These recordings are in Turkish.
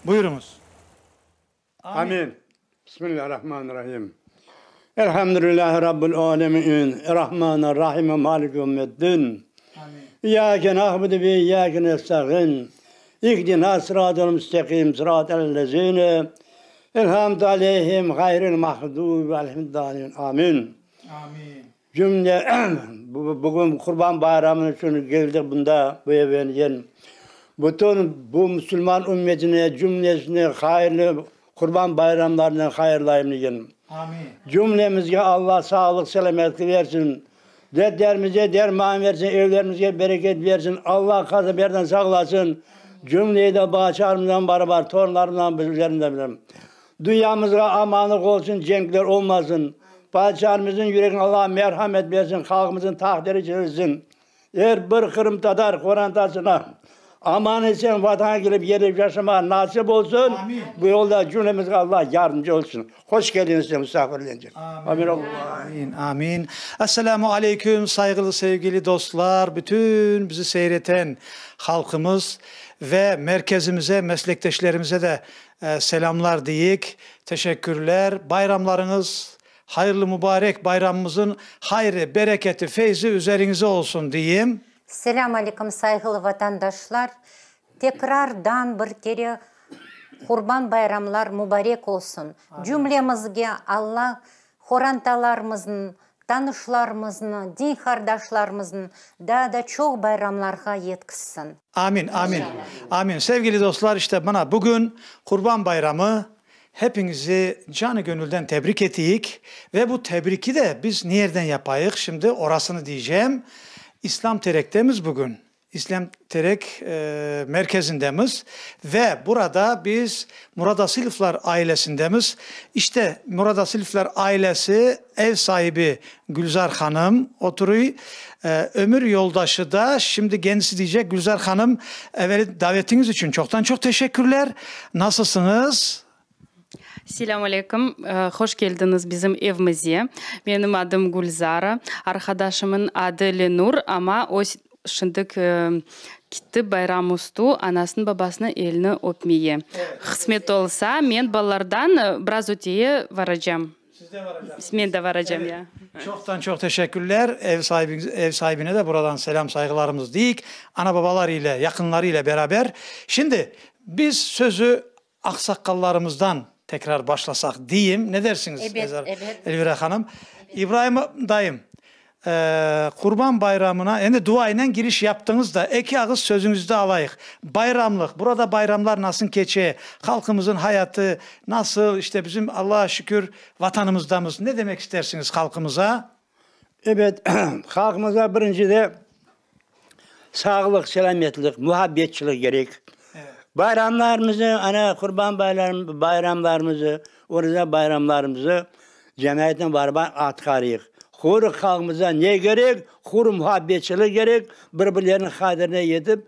Buyurunuz. Amin. Bismillahirrahmanirrahim. Elhamdülillahi Rabbil alemin. Errahmanirrahim. Maliki yevmiddin. İyyâke na'budu ve iyyâke nestaîn. İhdina sıratal müstakim. Sıratal lezîne elhamdü aleyhim gayril mağdûbi aleyhim. Amin. Amin. Cümle bugün Kurban Bayramı'nın için geldik bunda bu evvelden. Bütün bu Müslüman ümmetine cümlesine hayırlı Kurban bayramlarından hayırlayım diyelim. Amin. Cümlemizge Allah sağlık selamet versin. Dertlerimize derman versin, evlerimize bereket versin. Allah kazaberden saklasın. Cümleyi de bağışlarımızdan beraber, torunlarımdan, bizlerimden bilelim. Dünyamıza amanlık olsun, cenkler olmasın. Padişahımızın yüreğine Allah merhamet versin, halkımızın takdiri çevirsin. Eğer bir kırım tadar Kur'an'tasına aman esen vatana gelip yerip yaşama nasip olsun. Amin. Bu yolda cümlemize Allah yardımcı olsun. Hoş geldiniz misafirlerce. Amin. Amin. Amin. Esselamu aleyküm saygılı sevgili dostlar. Bütün bizi seyreten halkımız ve merkezimize, meslektaşlarımıza da selamlar diyik. Teşekkürler. Bayramlarınız hayırlı mübarek, bayramımızın hayrı, bereketi, feyzi üzerinize olsun diyeyim. Selamun aleyküm saygılı vatandaşlar. Tekrardan bir kere Kurban bayramlar mübarek olsun. Cümlemizge Allah horantalarımızın, tanışlarımızın, din kardeşlerimizin daha da çok bayramlarga yetkizsin. Amin, amin. Amin. Sevgili dostlar, işte bana bugün Kurban Bayramı. Hepinizi canı gönülden tebrik ettik ve bu tebriki de biz nereden yapayık? Şimdi orasını diyeceğim. İslam Terek'temiz bugün. İslam Terek merkezindemiz ve burada biz Murad Asilifler ailesindemiz. İşte Murad Asilifler ailesi ev sahibi Gülzar Hanım oturuyor. Ömür yoldaşı da şimdi kendisi diyecek. Gülzar Hanım, evvela davetiniz için çoktan çok teşekkürler. Nasılsınız? Selamünaleyküm. Hoş geldiniz bizim evimize. Benim adım Gülzara. Arkadaşımın adı Lenur ama o şimdi gitti bayram üstü anasının babasının elini öpmeye. Kısmet olsa ben balalardan biraz öteye varacağım. Siz de varacaksınız. Ben de varacağım ya. Çoktan çok teşekkürler. Ev sahibine de buradan selam saygılarımız diyik. Ana babalar ile yakınları ile beraber. Şimdi biz sözü aksakallarımızdan tekrar başlasak diyeyim. Ne dersiniz? Evet. Elvira Hanım. İbrahim dayım, Kurban Bayramı'na yani duayla giriş yaptınız da iki ağız sözünüzü de alayık. Bayramlık, burada bayramlar nasıl geçiyor? Halkımızın hayatı nasıl? İşte bizim Allah'a şükür vatanımızdamız. Ne demek istersiniz halkımıza? Evet, halkımıza birinci de sağlık, selametlik, muhabbetçilik gerek. Bayramlarımızı, Kurban bayramlarımızı, orada bayramlarımızı cemiyetten beraber atkarıyık. Hur halkımıza ne gerek? Hur muhabbetçilik gerek. Birbirlerinin kaderine yetip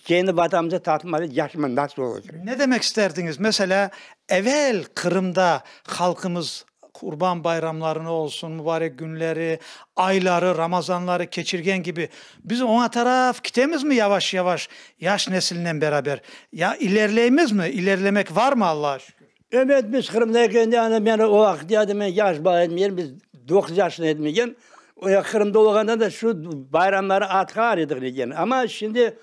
kendi vatanımıza tatmalı yaşama nasıl olacak? Ne demek isterdiniz? Mesela evvel Kırım'da halkımız Kurban bayramlarını olsun, mübarek günleri, ayları, Ramazanları geçirgen gibi biz ona taraf gitemiz mi yavaş yavaş yaş nesilinden beraber? Ya ilerleyemiz mi? İlerlemek var mı Allah'a şükür? Evet, biz Kırım'dayken de ben o vakit ben yaş bağırmayayım, biz 9 yaşındayken Kırım'da olanda da şu bayramları atkarıydık diyeceğim. Ama şimdi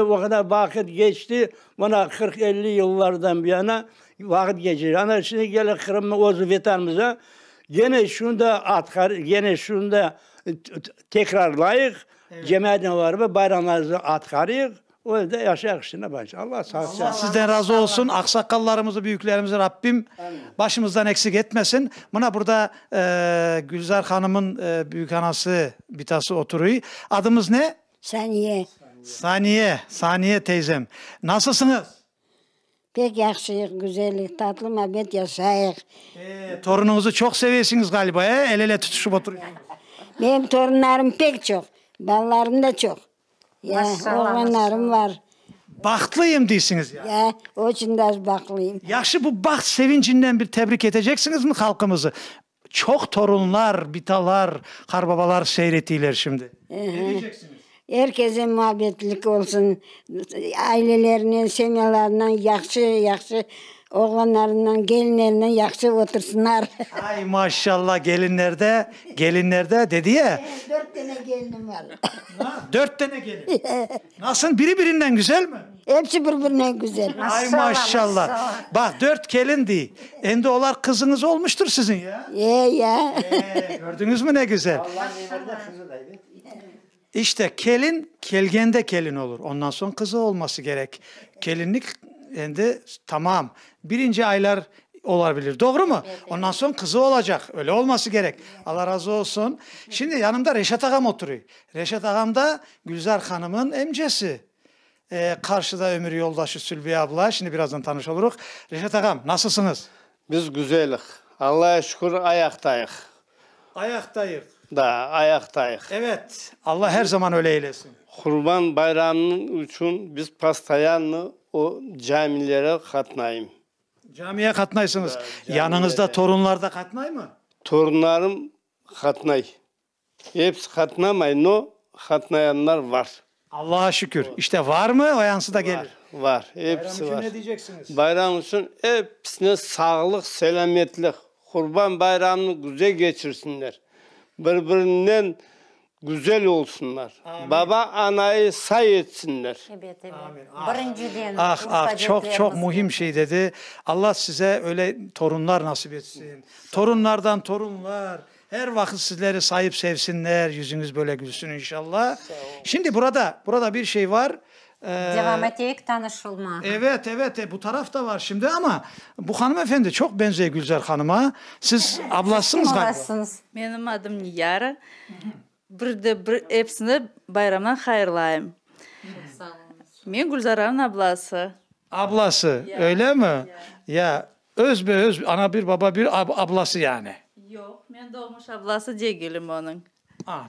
o kadar vakit geçti, bana 40-50 yıllardan bir yana vakit geçiyor. Ama şimdi gelin Kırım'ın ozu vatanımıza gene şunda tekrarlayık, cemiyetten var ve bayramlarımızı atkarıyık. O da yaşayak işine başlar. Allah sağ olsun. Allah sizden razı olsun. Aksakallarımızı, büyüklerimizi Rabbim başımızdan eksik etmesin. Buna burada Gülzar Hanım'ın büyük anası Bitası oturuyor. Adımız ne? Saniye. Saniye teyzem. Nasılsınız? Pek yakışıyık, güzellik, tatlı muhabbet yaşayık. Torununuzu çok seviyorsunuz galiba. El ele tutuşup oturuyorsunuz. Benim torunlarım pek çok. Ballarım da çok. Ya, oğlanlarım var. Baktlıyım diyorsunuz ya. Ya, o için de az baklıyım. Yaşı bu baht sevincinden bir tebrik edeceksiniz mi halkımızı? Çok torunlar, bitalar, karbabalar seyrettiler şimdi. Ne diyeceksiniz? Herkese muhabbetlik olsun. Ailelerinden, semyalarından yaxşı oğlanlarından, gelinlerinden yaxşı otursunlar. Ay maşallah gelinlerde dedi ya. 4 tane gelinim var. 4 tane gelin. Nasıl biri birinden güzel mi? Hepsi birbirinden güzel. Ay maşallah. Bak 4 gelin değil. Ende olar kızınız olmuştur sizin ya. Ya. Gördünüz mü ne güzel. İşte kelgende kelin olur. Ondan sonra kızı olması gerek. Kelinlik ende tamam. Birinci aylar olabilir. Doğru mu? Ondan sonra kızı olacak. Öyle olması gerek. Allah razı olsun. Şimdi yanımda Reşat Ağam oturuyor. Reşat Ağam da Gülzar Hanım'ın emcesi. Karşıda ömür yoldaşı Sülbiye abla. Şimdi birazdan tanış oluruz. Reşat Ağam nasılsınız? Biz güzelik. Allah'a şükür ayaktayız. Ayaktayız. Ayaktayız. Evet. Allah her zaman öyle eylesin. Kurban bayramının için biz pastayanlı o camilere katnayım. Camiye katnaysınız. Yanınızda torunlar da katnay mı? Torunlarım katnay. Hepsi katnamayın o katnayanlar var. Allah'a şükür. İşte var mı o yansı da gelir. Var. Bayram Hepsi için var. ne diyeceksiniz? Bayram için hepsine sağlık, selametlik. Kurban bayramını güzel geçirsinler. Birbirinden güzel olsunlar. Baba anayı say etsinler. Evet. Birinciden Çok mühim şey dedi. Allah size öyle torunlar nasip etsin. Torunlardan torunlar. Her vakit sizleri sahip sevsinler. Yüzünüz böyle gülsün inşallah. Şimdi burada bir şey var. Devam ettik tanışılma. Evet bu taraf da var şimdi ama bu hanımefendi çok benziyor Gülzar Hanım'a. Siz ablasınız galiba. Olasınız. Benim adım Niyara. Bir hepsini bayramdan hayırlayım. Ben Gülzar'ın ablası. Ablası öyle mi? Ya öz ana bir baba bir ablası yani. Yok, ben doğmuş ablası değilim onun.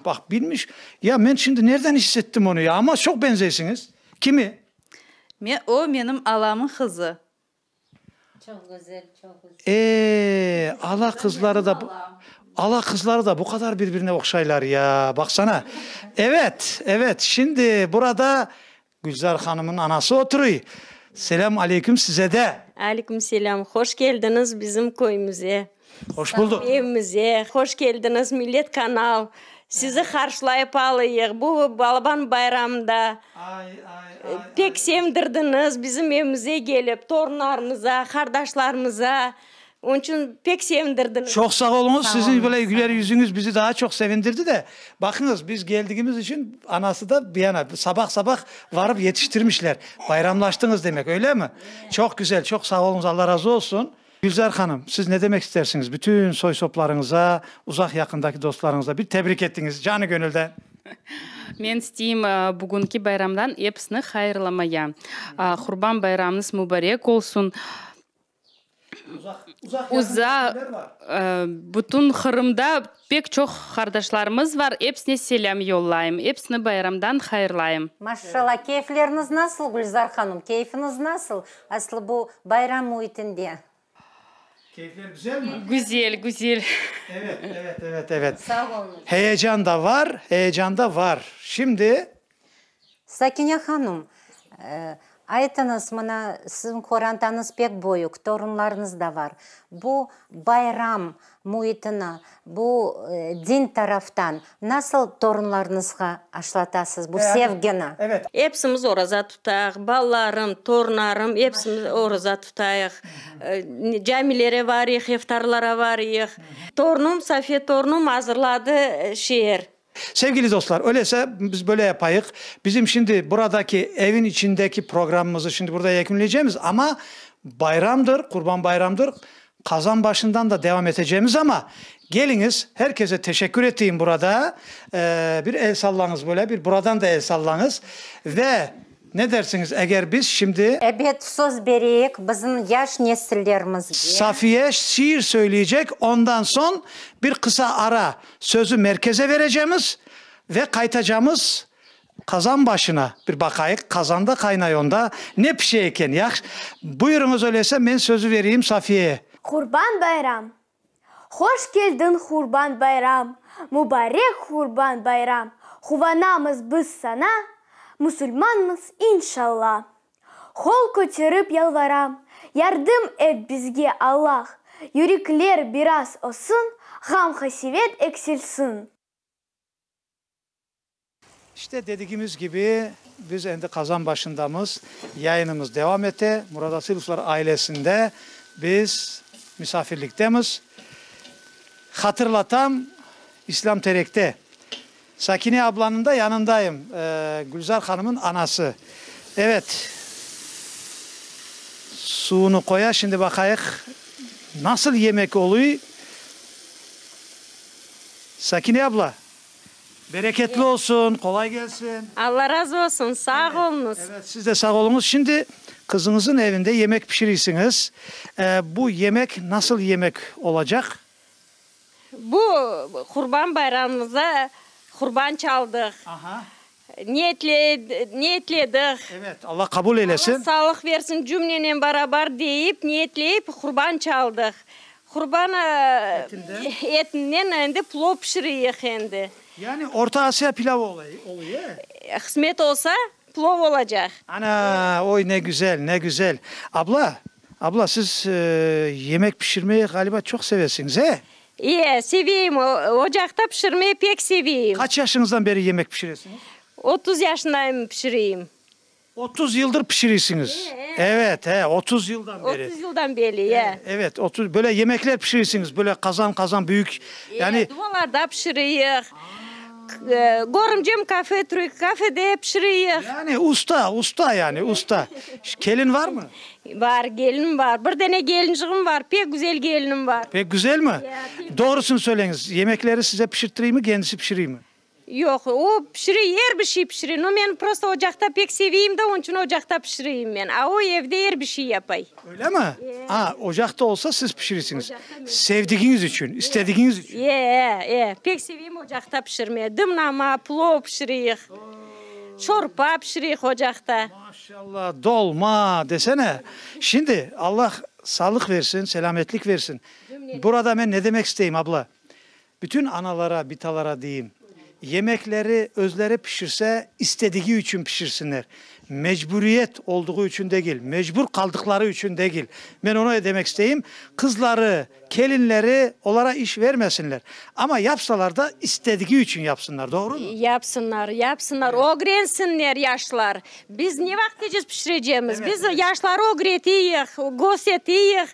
Bak bilmiş. Ya ben şimdi nereden hissettim onu ya ama çok benzeysiniz. Kimi? O benim alamın kızı. Çok güzel. Allah kızları da bu kadar birbirine okşaylar ya. Baksana. Evet. Şimdi burada Gülzar Hanım'ın anası oturuyor. Selam aleyküm size de. Aleykümselam. Hoş geldiniz bizim köyümüze. Hoş bulduk. Evimize. Hoş geldiniz Millet Kanal. Sizi karşılayıp alayıq. Bu Balaban bayramında pek sevdirdiniz bizim evimize gelip torunlarımıza, kardeşlerimize. Onun için pek sevindirdiniz. Çok sağ olunuz. Sizin böyle güler yüzünüz bizi daha çok sevindirdi de. Bakınız biz geldiğimiz için anası da bir yana sabah varıp yetiştirmişler. Bayramlaştınız demek öyle mi? Çok güzel. Çok sağ olunuz. Allah razı olsun. Gülzar Hanım siz ne demek istersiniz? Bütün soy soplarınıza, uzak yakındaki dostlarınıza bir tebrik ettiniz canı gönülden. Men isteyeyim bugünkü bayramdan hepsini hayırlamaya. Kurban bayramınız mübarek olsun. Bütün Kırım'da pek çok kardeşlerimiz var. Hepsine selam yollayayım. Hepsini bayramdan hayırlayayım. Maşallah keyifleriniz nasıl Gülzar Hanım? Keyfiniz nasıl? Aslı bu bayram muhitinde. Keyifler güzel mi? Güzel. Evet. Sağ olun. Heyecan da var. Şimdi Sakine Hanım, aytınız bana sizin korantanız pek büyük, torunlarınız da var. Bu bayram muhitini, bu din taraftan nasıl torunlarınızga aşılatasınız bu sevgini? evet. Hepsimiz oraza tutayıq. Ballarım, torunlarım hepsimiz oraza tutayıq. Camilere varıyıq, iftarlara varıyıq. Torunum, Safiye torunum hazırladı şiir. Sevgili dostlar öyleyse biz böyle yapayık. Bizim şimdi buradaki evin içindeki programımızı şimdi burada yekünleyeceğimiz ama bayramdır, kurban bayramdır. Kazan başından da devam edeceğimiz ama geliniz herkese teşekkür ettiğim burada. Bir el sallanız böyle bir buradan da el sallanız ve ne dersiniz eğer biz şimdi Evet söz bereyik bizim yaş nesillerimiz. Safiye şiir söyleyecek ondan son bir kısa ara sözü merkeze vereceğimiz ve kaytacağımız kazan başına bir bakayık kazanda kaynayonda ne pişeyken ya buyurunuz öyleyse ben sözü vereyim Safiye'ye. Kurban bayram. Hoş geldin kurban bayram. Mübarek kurban bayram. Huvanamız biz sana, Müslümanmız inşallah. Kol kötürüp yalvaram, yardım et bizge Allah. Yürekler biraz olsun, gam hasivet eksilsin. İşte dediğimiz gibi biz endi kazan başındamız. Yayınımız devam etti. Murat Asilovlar ailesinde biz misafirliktemiz. Hatırlatam İslam Terek'te. Sakine ablanın da yanındayım. Gülzar Hanım'ın anası. Evet. Suyunu koya şimdi bakayık nasıl yemek oluyor. Sakine abla. Bereketli olsun, kolay gelsin. Allah razı olsun. Sağ olunuz. Evet, siz de sağ olunuz. Şimdi kızınızın evinde yemek pişirirsiniz. Bu yemek nasıl yemek olacak? Bu Kurban Bayramımıza kurban çaldık. Aha. Niyetledik. Evet, Allah kabul eylesin. Allah sağlık versin cümlenin beraber deyip niyetleyip kurban çaldık. Kurban etinden endi plov pişiriyor endi. Yani Orta Asya pilavı oluyor. Kısmet olsa plov olacak. Ana, oy ne güzel, ne güzel. Abla siz yemek pişirmeyi galiba çok seversiniz he? İyi, seveyim. Ocakta pişirmeyi pek seveyim. Kaç yaşınızdan beri yemek pişiriyorsunuz? 30 yaşındayım pişireyim. 30 yıldır pişirirsiniz. Evet, 30 yıldan beri. 30 yıldan beri ya. Evet, 30 böyle yemekler pişirirsiniz. Böyle kazan büyük. Yani Duvarlarda pişiriyor. Görümcem kafede pişiriyor. yani usta yani usta. Gelin var mı? Var, gelin var. Bir tane gelincim var. Pek güzel gelinim var. Pek güzel mi? Doğrusunu söyleyiniz. Yemekleri size pişirttireyim mi, kendisi pişireyim mi? Yok, o pişiriyor, her bir şey pişiriyor. No, ben prosto ocakta pek seveyim de onun için ocakta pişireyim ben. O evde her bir şey yapay. Öyle mi? Ocakta olsa siz pişirirsiniz. Sevdiğiniz için, istediğiniz için. Pek seveyim ocakta pişirmeye. Dımlama, plov pişiriyor. Çorba pişiriyor ocakta. Maşallah, dolma desene. Şimdi Allah sağlık versin, selametlik versin. Burada ben ne demek isteyeyim abla? Bütün analara, bitalara diyeyim. Yemekleri özleri pişirse istediği için pişirsinler. Mecburiyet olduğu için değil, mecbur kaldıkları için değil. Ben onu demek isteyeyim. Kızları, gelinleri onlara iş vermesinler. Ama yapsalar da istediği için yapsınlar. Doğru mu? Yapsınlar. Öğrensinler yaşlar. Biz ne vakit pişireceğimiz? Biz yaşları öğretiyoruz, gösteriyoruz.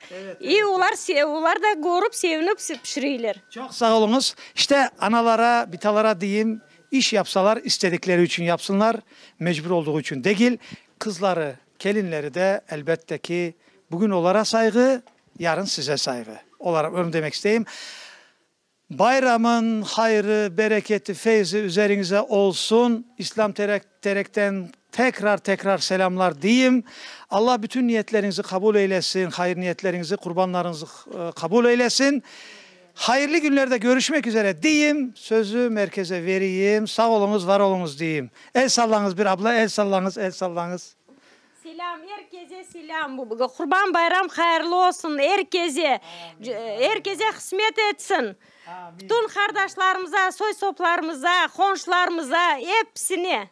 Onlar da görüp sevinip pişiriyorlar. Çok sağ olunuz. İşte analara, bitalara diyeyim, iş yapsalar istedikleri için yapsınlar. Mecbur olduğu için değil. Kızları, gelinleri de elbette ki bugün onlara saygı, yarın size saygı. Olarak onu demek isteyeyim. Bayramın hayrı, bereketi, feyzi üzerinize olsun. İslam Terek'ten tekrar selamlar diyeyim. Allah bütün niyetlerinizi kabul eylesin. Hayır niyetlerinizi, kurbanlarınızı kabul eylesin. Hayırlı günlerde görüşmek üzere diyeyim. Sözü merkeze vereyim. Sağ olunuz, var olunuz diyeyim. El sallanız bir abla, el sallanız. Selam, herkese selam. Kurban bayram hayırlı olsun herkese. Herkese kısmet etsin. Bütün kardeşlerimize, soy soplarımıza, komşularımıza hepsine.